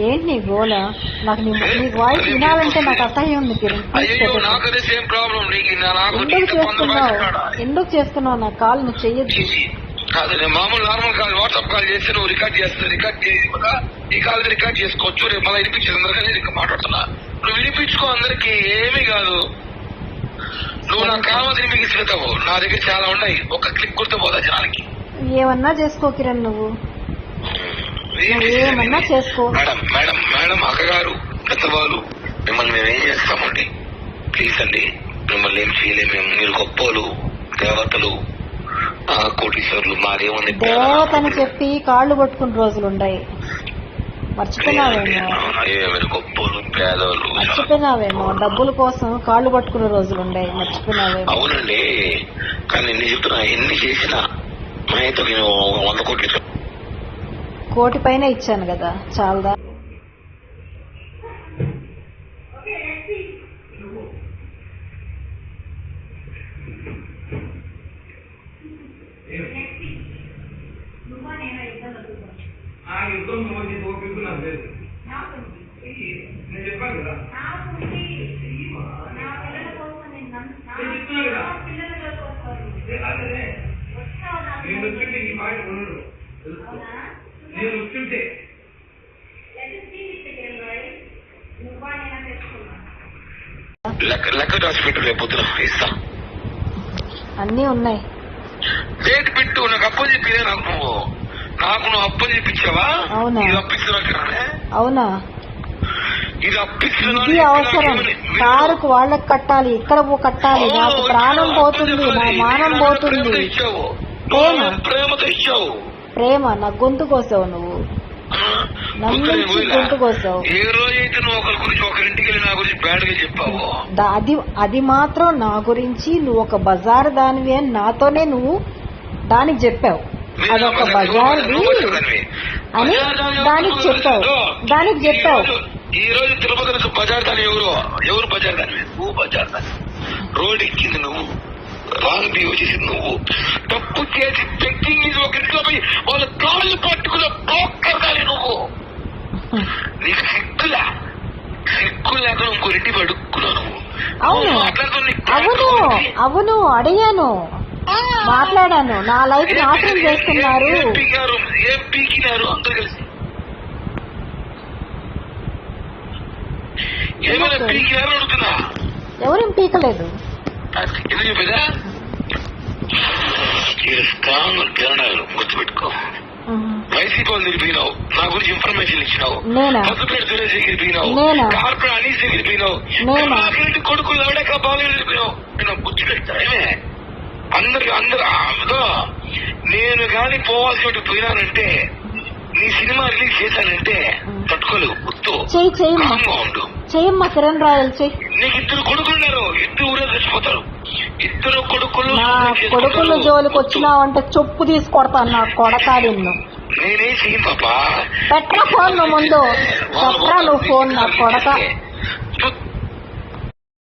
ఏంటి నీ గోల? నాకు నీ వాయిస్ వినాలంటే నాకు అసహ్యం ఉంది కిరణ్. ఎందుకు చేస్తున్నావు? నా కాల్ నువ్వు చెయ్యొద్దు. కాదు, నేను మామూలు నార్మల్ కాల్ వాట్సాప్ కాల్ చేస్తే నువ్వు రికార్డ్ చేస్తా, రికార్డ్ చేసి కూడా ఈ కాల్ రికార్డ్ చేసుకోవచ్చు. రేపు మళ్ళీ వినిపించేది అందరికీ ఇంకా మాట్లాడుతున్నా. నువ్వు వినిపించుకో, అందరికి ఏమీ కాదు. నువ్వు నాకు కావాలి వినిపిస్తావు. నా దగ్గర చాలా ఉన్నాయి, ఒక క్లిక్ కొడితే పోదా జనానికి. ఏమన్నా చేసుకో కిరణ్, నువ్వు ఏమన్నా చేసుకో. మేడం మేడం మేడం అక్కగారు పెద్దవాళ్ళు, మిమ్మల్ని మేము ఏం చేస్తామండి? ప్లీజ్ అండి, మిమ్మల్ని ఏం చేయలేము. మీరు గొప్పలు, దేవతలు, కోటీశ్వరులు. మాదేముంది? దేవతని చెప్పి కాళ్ళు పట్టుకున్న రోజులున్నాయి, మర్చిపోయినావేమో. గొప్పలు, పేదలు మర్చిపోయినావేమో. డబ్బుల కోసం కాళ్ళు పట్టుకునే రోజులున్నాయి, మర్చిపోయినావేమో. అవునండి, కానీ ఎన్ని చెప్తున్నా, ఎన్ని చేసినా మా అయితే 100 కోట్లు కోటి పైన ఇచ్చాను కదా, చాలదా? నేను చెప్పాను కదా, నేను వచ్చింటే ఈ మాట ఉండడు. నేను వచ్చింటే లెక్క రాసి పెట్టు, రేపు పొద్దున ఇస్తా. అన్నీ ఉన్నాయి. డేట్ పెట్టు. నాకు అప్పు చెప్పిదే, నువ్వు అప్పు చెప్పించావా? అవునా? ఇది అప్పిస్తున్నా. అవునా? ఇది అప్పిస్తున్నా. ఇది అవసరం. కారుకు వాళ్ళకి కట్టాలి, ఇక్కడ కట్టాలి. నాకు ప్రాణం పోతుంది, నా మానం పోతుంది. ప్రేమతో ఇచ్చావు. ప్రేమ నా గొంతు కోసావు, నువ్వు నమ్మించి గొంతు కోసావు. ఏ రోజైతే నువ్వు ఒకరి గురించి ఒకరింటికి వెళ్ళి నా గురించి బ్యాడ్ గా చెప్పావు, అది మాత్రం నా గురించి నువ్వు ఒక బజారు దానివి అని నాతోనే నువ్వు దానికి చెప్పావు. అదొక బజార్ది అని దానికి చెప్పావు. ఈ రోజు తిరుపతి బజార్ దాని ఎవరు బజార్ దాని? నువ్వు బజార్ దాని. రోడ్ ఎక్కింది నువ్వు, రాంగ్ బిహేవ్ చేసింది నువ్వు, తప్పు చేసి బెట్టింగ్ ఒకరింట్లో పోయి వాళ్ళ కాళ్ళు పట్టుకున్న పోక్కర్దాలి నువ్వు. నీకు సిగ్గు లేక ఇంకోరింటి పడుకున్నావు నువ్వు. అవును, అడిగాను, మాట్లాడాను. నా లైఫ్ నాశనం చేస్తున్నారు. ఏం పీకినారు అందరూ కలిసి? ఏమైనా పీకినారు అడుగుతున్నా? ఎవరేం పీకలేదు. ఎందుకు చెప్పేదా? స్ట్రాంగ్ తిరణాలు గుర్తుపెట్టుకో. వైసీపీ వాళ్ళు తిరిగిపోయినావు, నా గురించి ఇన్ఫర్మేషన్ ఇచ్చినావు. పసుపేట సురేష్ దగ్గర పోయినావు, కార్పొరేట్ అనీస్ దగ్గర పోయినావు, నాకెంటి కొడుకులు ఎవడక బాగా వెళ్ళిపోయినావు. నేను గుర్తు పెడతానే అందరూ. నేను కానీ పోవాల్సి పోయినానంటే, నీ సినిమా రిలీజ్ చేశానంటే తట్టుకోలేవు. గుర్తు ఉండు. చెయ్యమ్మా కిరణ్ రాయల్, చెయ్యి. నీకు 2 కొడుకులున్నారు, 2 ఊరే చచ్చిపోతారు. 2 కొడుకులు జోలికి వచ్చినావంటే చొప్పు తీసుకొడతాను. నా కొడతా నిన్ను. నేనేం చెయ్యి పాపా. పెట్టరా ఫోన్, నువ్వు ముందు పెట్టరా నువ్వు ఫోన్. నా కొడక